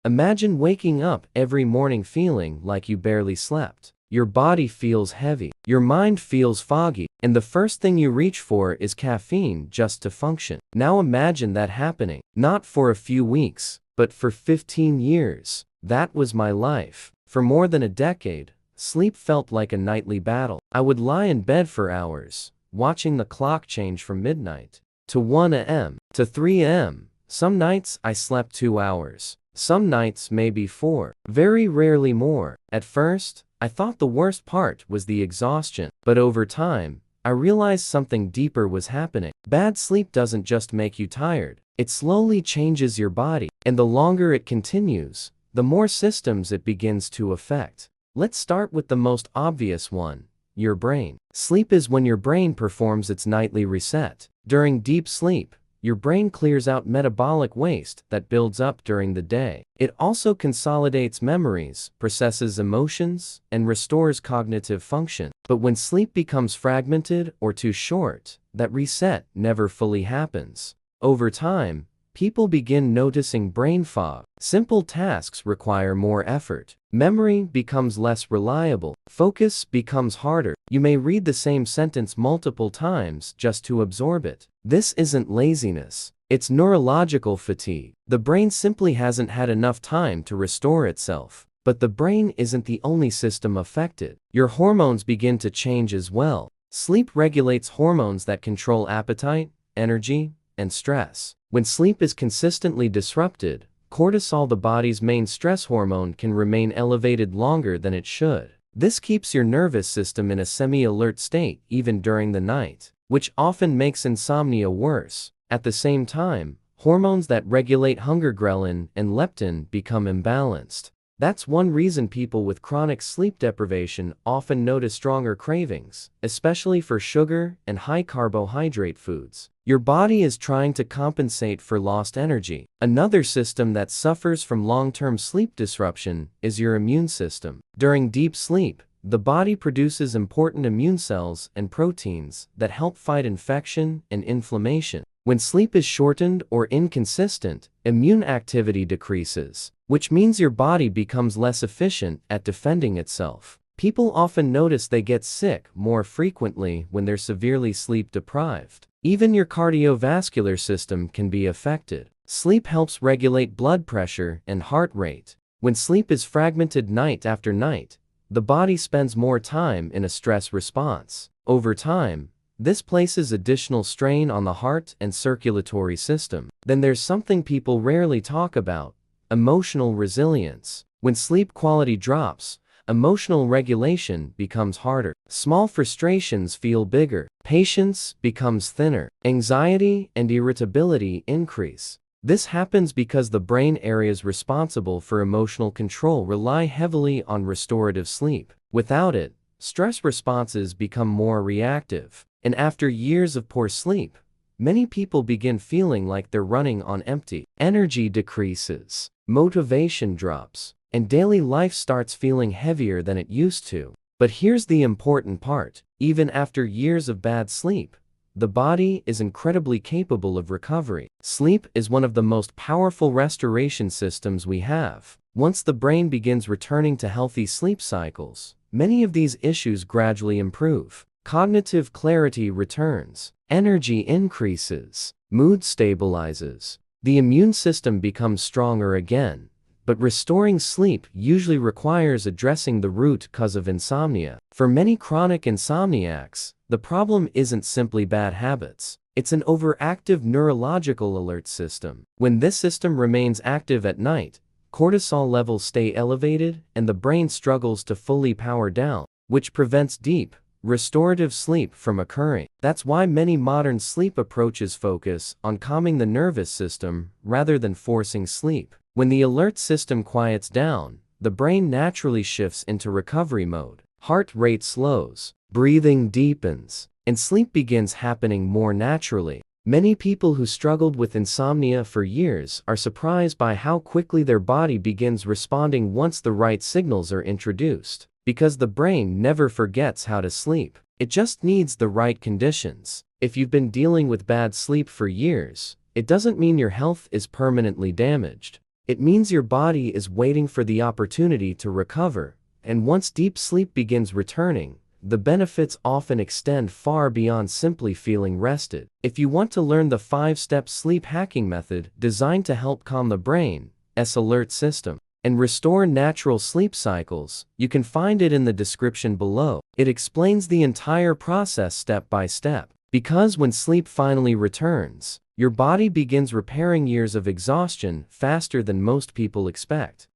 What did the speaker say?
Imagine waking up every morning feeling like you barely slept. Your body feels heavy, your mind feels foggy, and the first thing you reach for is caffeine just to function. Now imagine that happening, not for a few weeks, but for 15 years. That was my life. For more than a decade, sleep felt like a nightly battle. I would lie in bed for hours, watching the clock change from midnight to 1 a.m. to 3 a.m. Some nights I slept 2 hours. Some nights maybe 4. Very rarely more. At first, I thought the worst part was the exhaustion, but over time, I realized something deeper was happening. Bad sleep doesn't just make you tired, it slowly changes your body, and the longer it continues, the more systems it begins to affect. Let's start with the most obvious one, your brain. Sleep is when your brain performs its nightly reset. During deep sleep, your brain clears out metabolic waste that builds up during the day. It also consolidates memories, processes emotions, and restores cognitive function. But when sleep becomes fragmented or too short, that reset never fully happens. Over time, people begin noticing brain fog. Simple tasks require more effort. Memory becomes less reliable. Focus becomes harder. You may read the same sentence multiple times just to absorb it. This isn't laziness. It's neurological fatigue. The brain simply hasn't had enough time to restore itself. But the brain isn't the only system affected. Your hormones begin to change as well. Sleep regulates hormones that control appetite, energy, and stress. When sleep is consistently disrupted, cortisol, the body's main stress hormone, can remain elevated longer than it should. This keeps your nervous system in a semi-alert state even during the night, which often makes insomnia worse. At the same time, hormones that regulate hunger, ghrelin and leptin, become imbalanced. That's one reason people with chronic sleep deprivation often notice stronger cravings, especially for sugar and high-carbohydrate foods. Your body is trying to compensate for lost energy. Another system that suffers from long-term sleep disruption is your immune system. During deep sleep, the body produces important immune cells and proteins that help fight infection and inflammation. When sleep is shortened or inconsistent, immune activity decreases, which means your body becomes less efficient at defending itself. People often notice they get sick more frequently when they're severely sleep deprived. Even your cardiovascular system can be affected. Sleep helps regulate blood pressure and heart rate. When sleep is fragmented night after night, the body spends more time in a stress response. Over time, this places additional strain on the heart and circulatory system. Then there's something people rarely talk about: emotional resilience. When sleep quality drops, emotional regulation becomes harder. Small frustrations feel bigger. Patience becomes thinner. Anxiety and irritability increase. This happens because the brain areas responsible for emotional control rely heavily on restorative sleep. Without it, stress responses become more reactive. And after years of poor sleep, many people begin feeling like they're running on empty. Energy decreases, motivation drops, and daily life starts feeling heavier than it used to. But here's the important part: even after years of bad sleep, the body is incredibly capable of recovery. Sleep is one of the most powerful restoration systems we have. Once the brain begins returning to healthy sleep cycles, many of these issues gradually improve. Cognitive clarity returns, energy increases, mood stabilizes, the immune system becomes stronger again. But restoring sleep usually requires addressing the root cause of insomnia. For many chronic insomniacs, the problem isn't simply bad habits. It's an overactive neurological alert system. When this system remains active at night, cortisol levels stay elevated and the brain struggles to fully power down, which prevents deep, restorative sleep from occurring. That's why many modern sleep approaches focus on calming the nervous system rather than forcing sleep. When the alert system quiets down, the brain naturally shifts into recovery mode. Heart rate slows, breathing deepens, and sleep begins happening more naturally. Many people who struggled with insomnia for years are surprised by how quickly their body begins responding once the right signals are introduced. Because the brain never forgets how to sleep. It just needs the right conditions. If you've been dealing with bad sleep for years, it doesn't mean your health is permanently damaged. It means your body is waiting for the opportunity to recover, and once deep sleep begins returning, the benefits often extend far beyond simply feeling rested. If you want to learn the 5-step sleep hacking method designed to help calm the brain's alert system and restore natural sleep cycles, you can find it in the description below. It explains the entire process step by step. Because when sleep finally returns, your body begins repairing years of exhaustion faster than most people expect.